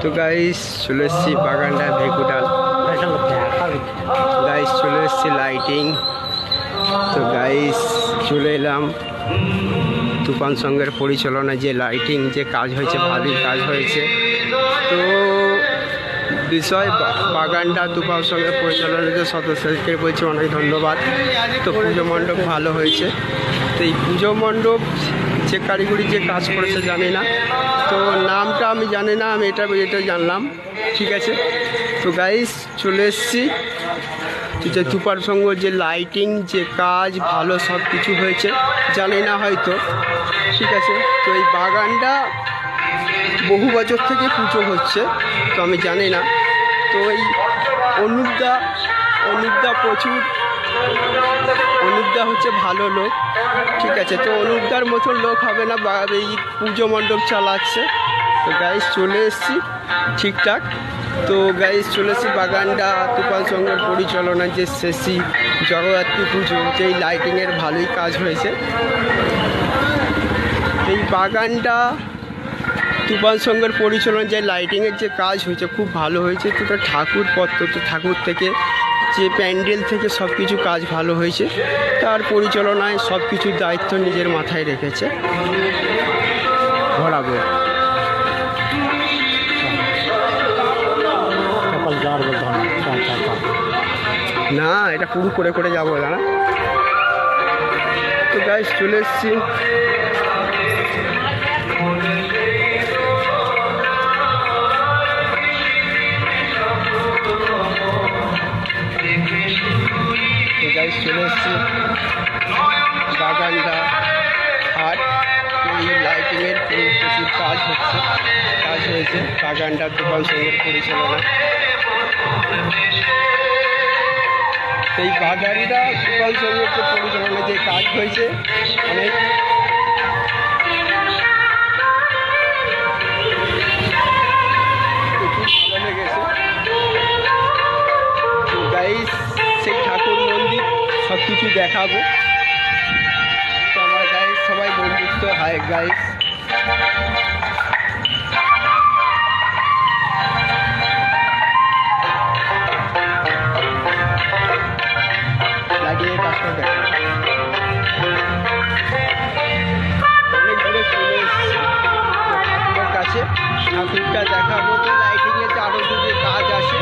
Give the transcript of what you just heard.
তো গাইস চলে এসেছি বাগানটা ভেকুডাল। গাইস চলে এসেছি লাইটিং। তো গাইস চলে এলাম তুফান সঙ্গের পরিচালনায় যে লাইটিং যে কাজ হয়েছে, ভালোই কাজ হয়েছে। তো বিষয় বাগানটা তুফান সঙ্গের পরিচালনাতে সদস্যদেরকে বলছি অনেক ধন্যবাদ। তো পুজো মণ্ডপ ভালো হয়েছে। তো এই পুজো মণ্ডপ যে কারিগরি যে কাজ করেছে জানি না, তো নামটা আমি জানি না, আমি এটা জানলাম, ঠিক আছে। তো গাইস চলে এসছি যে তুফান সঙ্গ যে লাইটিং যে কাজ ভালো সব কিছু হয়েছে, জানি না হয়তো, ঠিক আছে। তো এই বাগানটা বহু বছর থেকে পুজো হচ্ছে, তো আমি জানি না। তো এই অনুপদা প্রচুর, অনুপদা হচ্ছে ভালো লোক, ঠিক আছে। তো অনুপদার মতো লোক হবে না, এই পুজো মণ্ডপ চালাচ্ছে। তো গাইস চলে এসছি ঠিকঠাক। তো গাইস চলে এসছি বাগানটা তুফান সঙ্গের পরিচালনায় যে শেষী জগদ্ধাত্রী পুজো, যেই লাইটিংয়ের ভালোই কাজ হয়েছে। এই বাগানটা তুফান সঙ্গের পরিচালনায় যে লাইটিংয়ের যে কাজ হয়েছে খুব ভালো হয়েছে। তো ঠাকুর থেকে যে প্যান্ডেল থেকে সব কিছু কাজ ভালো হয়েছে, তার পরিচালনায় সব কিছুর দায়িত্ব নিজের মাথায় রেখেছে। ঘোরাবো না, এটা পুরো করে যাবো না। তো গাইস চলে এসছি চলে এসছি বাগানটা হাট। এই লাইটিংয়ের প্রচুর কাজ হয়েছে বাগানটা তুফান সঙ্গের পরিচালনা। এই বাগানটা তুফান সঙ্গের পরিচালনায় যে কাজ হয়েছে অনেক ভালো লেগেছে। তো গাইস সেই ঠাকুর মন্দির সব কিছু দেখাবো। তো আমার গাইস সবাই বন্ধুত্ব, হাই গাইস। লাগিয়ে কাজটা দেখো, অনেক দূরে চলে এসেছি ঠাকুরের কাছে, ঠাকুরটা দেখাবো। তো লাইটিংয়েতে আরও যদি কাজ আসে